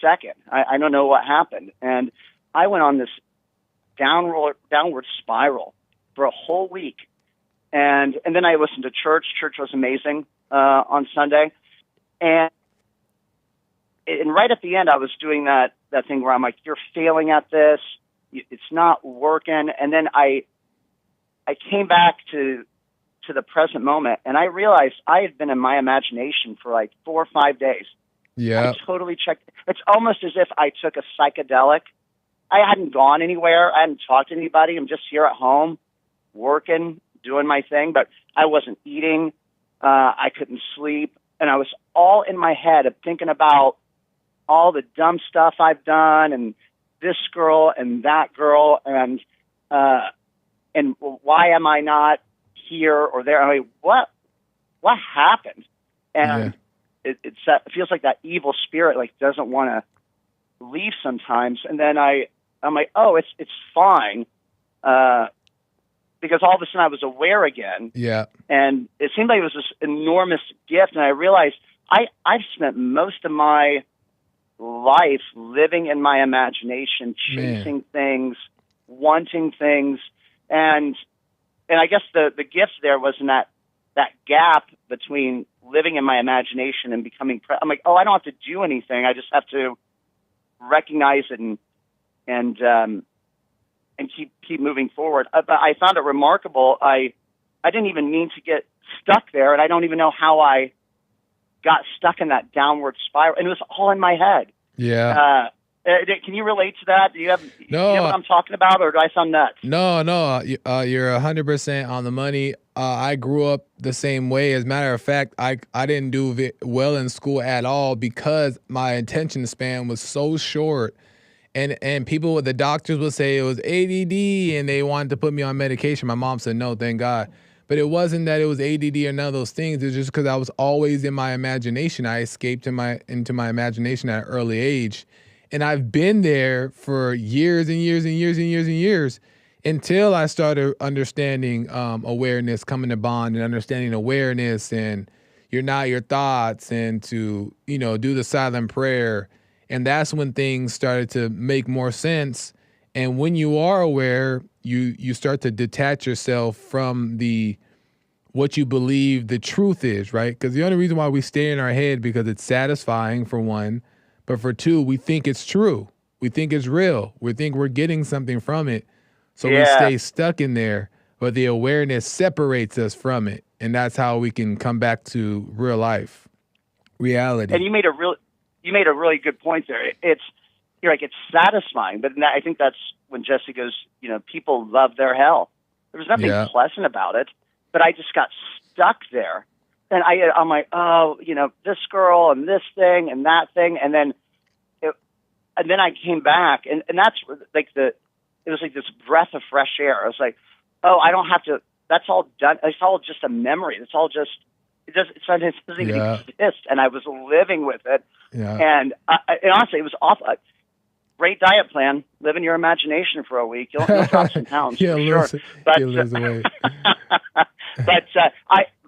S7: second. I don't know what happened. And I went on this downward spiral for a whole week. And then I listened to church. Church was amazing on Sunday. And right at the end, I was doing that thing where I'm like, you're failing at this. It's not working. And then I came back to the present moment, and I realized I had been in my imagination for like 4 or 5 days.
S1: Yeah.
S7: I totally checked. It's almost as if I took a psychedelic. I hadn't gone anywhere. I hadn't talked to anybody. I'm just here at home, working, doing my thing, but I wasn't eating. I couldn't sleep. And I was all in my head of thinking about all the dumb stuff I've done and this girl and that girl and why am I not here or there? I mean, what happened? And it feels like that evil spirit like doesn't want to leave sometimes. And then I'm like, oh, it's fine. Because all of a sudden I was aware again.
S1: Yeah.
S7: And it seemed like it was this enormous gift. And I realized I've spent most of my life living in my imagination, chasing things, wanting things. And I guess the gift there was in that gap between living in my imagination and becoming I'm like, oh, I don't have to do anything. I just have to recognize it and keep moving forward. But I found it remarkable. I didn't even mean to get stuck there, and I don't even know how I got stuck in that downward spiral. And it was all in my head.
S1: Yeah.
S7: Can you relate to that? Do you
S1: No,
S7: you know what I'm talking about, or do I sound nuts?
S1: No, you're 100% on the money. I grew up the same way. As a matter of fact, I didn't do well in school at all because my attention span was so short. And people, the doctors would say it was ADD and they wanted to put me on medication. My mom said, no, thank God. But it wasn't that it was ADD or none of those things. It's just because I was always in my imagination. I escaped into my imagination at an early age. And I've been there for years and years and years and years and years until I started understanding awareness, coming to bond and understanding awareness and you're not your thoughts and to, do the silent prayer. And that's when things started to make more sense. And when you are aware, you start to detach yourself from what you believe the truth is, right? Because the only reason why we stay in our head because it's satisfying, for one, but for two, we think it's true. We think it's real. We think we're getting something from it. So we stay stuck in there, but the awareness separates us from it. And that's how we can come back to real life, reality.
S7: And you made a really good point there. It's satisfying, but I think that's when Jesse goes, people love their hell. There was nothing pleasant about it, but I just got stuck there. And I'm like, oh, this girl and this thing and that thing. And then I came back and that's like it was like this breath of fresh air. I was like, oh, I don't have to, that's all done. It's all just a memory. It's all just, it doesn't even exist. And I was living with it.
S1: Yeah.
S7: And honestly, it was awful. Great diet plan. Live in your imagination for a week. You'll drop some pounds for sure. But,
S1: you'll lose weight.
S7: But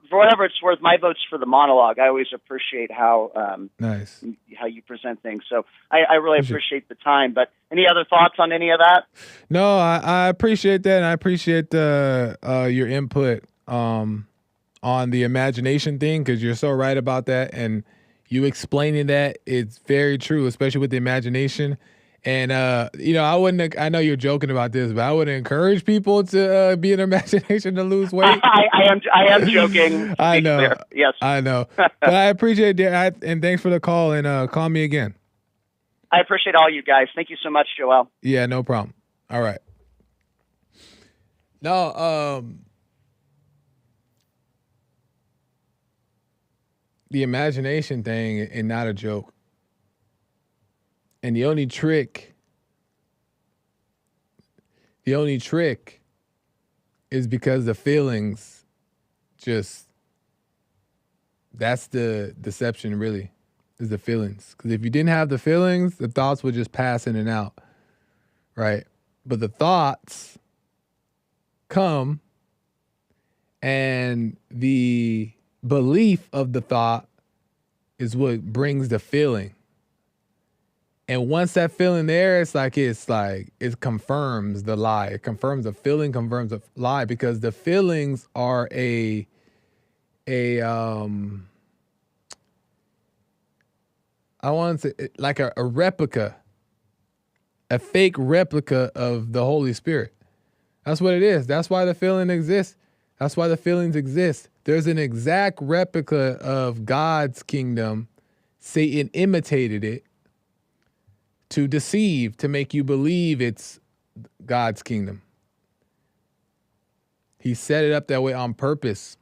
S7: for whatever it's worth, my vote's for the monologue. I always appreciate how
S1: nice
S7: how you present things. So I really appreciate the time. But any other thoughts on any of that?
S1: No, I appreciate that, and I appreciate your input on the imagination thing because you're so right about that, and you explaining that it's very true, especially with the imagination. And, I know you're joking about this, but I would encourage people to be in imagination to lose weight.
S7: I am joking.
S1: I know.
S7: Clear. Yes.
S1: I know. But I appreciate it, and thanks for the call, and call me again.
S7: I appreciate all you guys. Thank you so much, Joel.
S1: Yeah, no problem. All right. No, the imagination thing is not a joke. And the only trick is because the feelings that's the deception, really. is the feelings. Because if you didn't have the feelings, the thoughts would just pass in and out, right? But the thoughts come, and the belief of the thought is what brings the feeling. And once that feeling there, it's like it confirms the lie. It confirms the feeling, confirms the lie, because the feelings are I want to say like a replica, a fake replica of the Holy Spirit. That's what it is. That's why the feeling exists. That's why the feelings exist. There's an exact replica of God's kingdom. Satan imitated it to deceive, to make you believe it's God's kingdom. He set it up that way on purpose.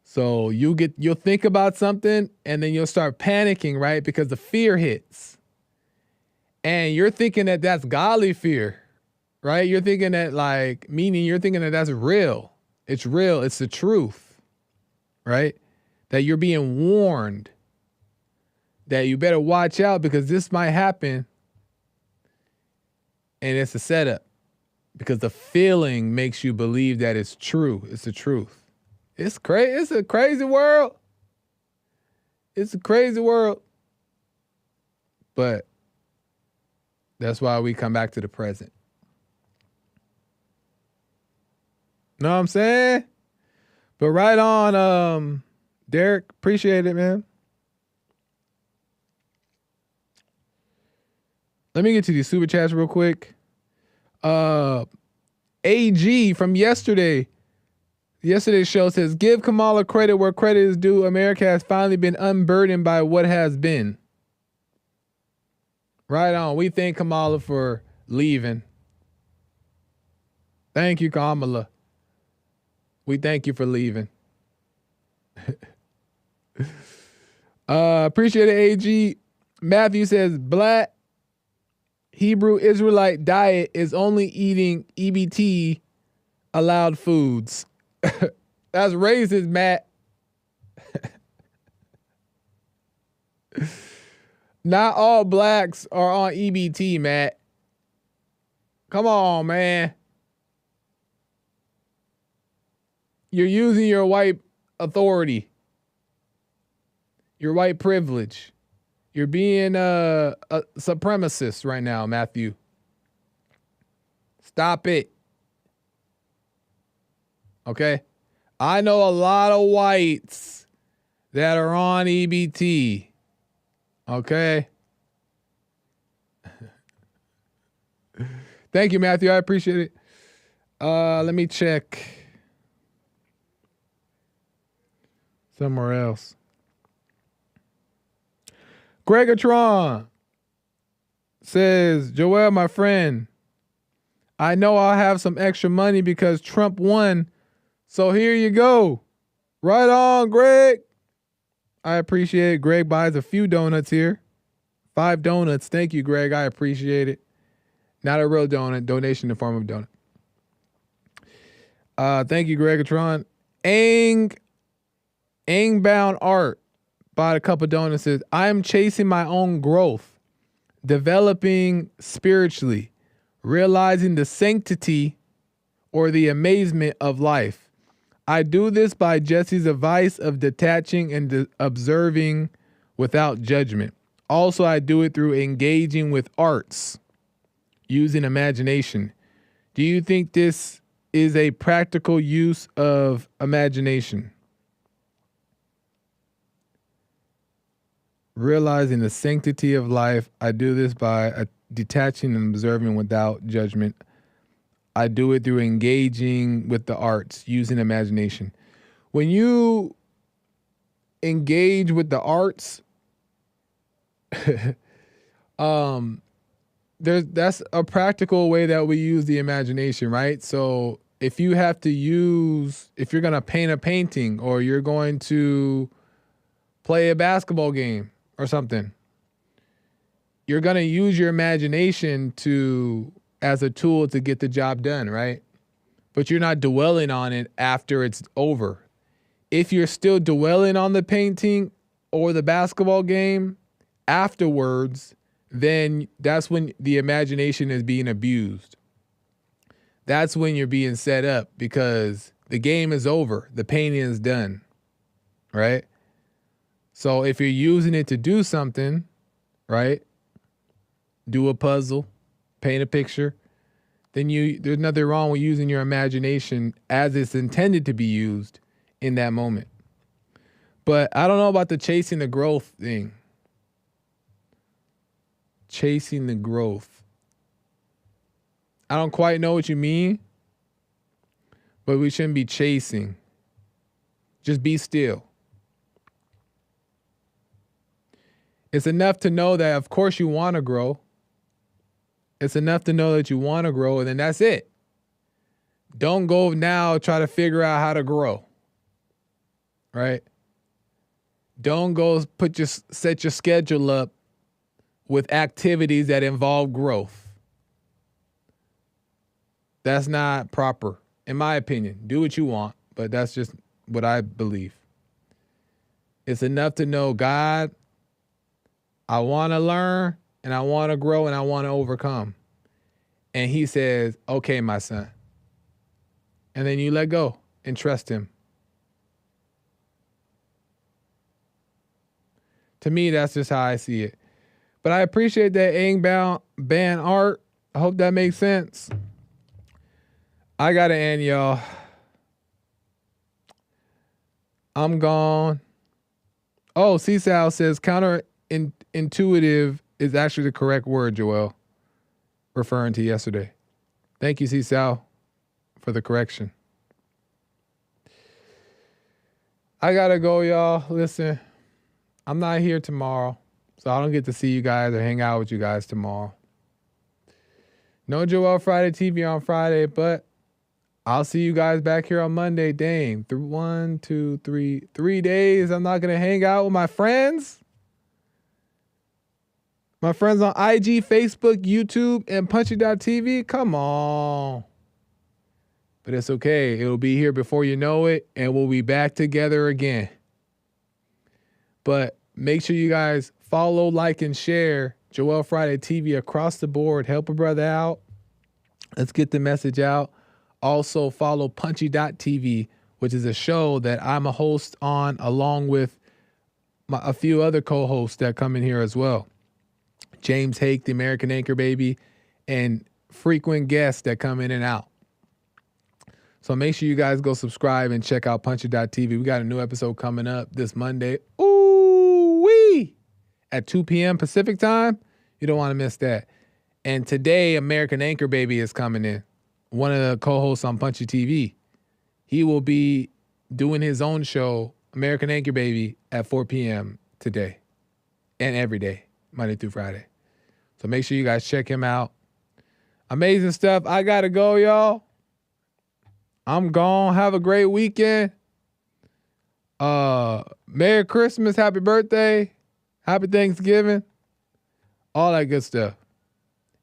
S1: So you'll think about something and then you'll start panicking, right? Because the fear hits. And you're thinking that that's godly fear, right? You're thinking that you're thinking that that's real. It's real. It's the truth, right? That you're being warned that you better watch out because this might happen. And it's a setup because the feeling makes you believe that it's true. It's the truth. It's crazy. It's a crazy world. It's a crazy world. But that's why we come back to the present. Know what I'm saying? But right on, Derek. Appreciate it, man. Let me get to these super chats real quick. AG from yesterday's show says, give Kamala credit where credit is due. America has finally been unburdened by what has been. Right on. We thank Kamala for leaving. Thank you, Kamala. We thank you for leaving. Appreciate it, AG. Matthew says, Black Hebrew Israelite diet is only eating EBT allowed foods. That's racist, Matt. Not all blacks are on EBT, Matt. Come on, man. You're using your white authority, your white privilege. You're being a supremacist right now, Matthew. Stop it. Okay? I know a lot of whites that are on EBT. Okay? Thank you, Matthew. I appreciate it. Let me check somewhere else. Gregatron says, Joel, my friend, I know I'll have some extra money because Trump won. So here you go. Right on, Greg. I appreciate it. Greg buys a few donuts here. 5 donuts. Thank you, Greg. I appreciate it. Not a real donut. Donation in the form of donut. Thank you, Gregatron. Angbound Art bought a couple donuts. Says, I'm chasing my own growth, developing spiritually, realizing the sanctity or the amazement of life. I do this by Jesse's advice of detaching and observing without judgment. Also, I do it through engaging with arts, using imagination. Do you think this is a practical use of imagination? Realizing the sanctity of life. I do this by detaching and observing without judgment. I do it through engaging with the arts, using imagination. When you engage with the arts, that's a practical way that we use the imagination, right? So if you're going to paint a painting or you're going to play a basketball game or something, you're going to use your imagination as a tool to get the job done, right? But you're not dwelling on it after it's over. If you're still dwelling on the painting or the basketball game afterwards, then that's when the imagination is being abused. That's when you're being set up because the game is over. The painting is done, right? So if you're using it to do something, right? Do a puzzle, paint a picture, then there's nothing wrong with using your imagination as it's intended to be used in that moment. But I don't know about the chasing the growth thing. Chasing the growth. I don't quite know what you mean, but we shouldn't be chasing. Just be still. It's enough to know that, of course, you want to grow. It's enough to know that you want to grow, and then that's it. Don't go now try to figure out how to grow, right? Don't go set your schedule up with activities that involve growth. That's not proper, in my opinion. Do what you want, but that's just what I believe. It's enough to know, God, I want to learn, and I want to grow, and I want to overcome. And he says, okay, my son. And then you let go and trust him. To me, that's just how I see it. But I appreciate that band art. I hope that makes sense. I got to end, y'all. I'm gone. Oh, C-Sal says counterintuitive is actually the correct word, Joel, referring to yesterday. Thank you, C-Sal, for the correction. I got to go, y'all. Listen, I'm not here tomorrow, so I don't get to see you guys or hang out with you guys tomorrow. No Joel Friday TV on Friday, but I'll see you guys back here on Monday. Dang, 1, 2, 3 days. I'm not going to hang out with my friends. My friends on IG, Facebook, YouTube, and Punchy.tv. Come on. But it's okay. It'll be here before you know it, and we'll be back together again. But make sure you guys follow, like, and share Joel Friday TV across the board. Help a brother out. Let's get the message out. Also follow Punchy.tv, which is a show that I'm a host on, along with a few other co-hosts that come in here as well. James Hake, the American Anchor Baby, and frequent guests that come in and out. So make sure you guys go subscribe and check out Punchy.tv. We got a new episode coming up this Monday. Ooh-wee! At 2 p.m. Pacific time. You don't want to miss that. And today, American Anchor Baby is coming in. One of the co-hosts on Punchy TV. He will be doing his own show, American Anchor Baby, at 4 p.m. today. And every day, Monday through Friday. So make sure you guys check him out. Amazing stuff. I got to go, y'all. I'm gone. Have a great weekend. Merry Christmas. Happy birthday. Happy Thanksgiving. All that good stuff.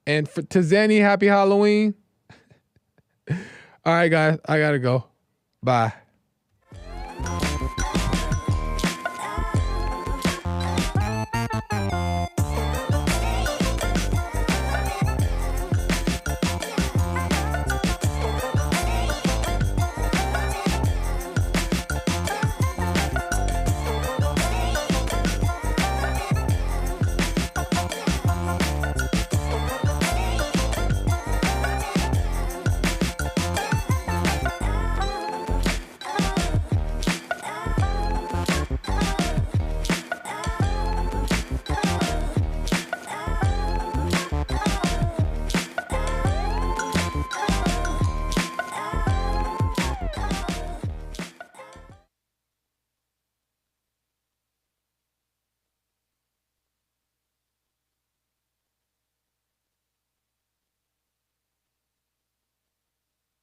S1: And to Zenny, happy Halloween. All right, guys. I got to go. Bye.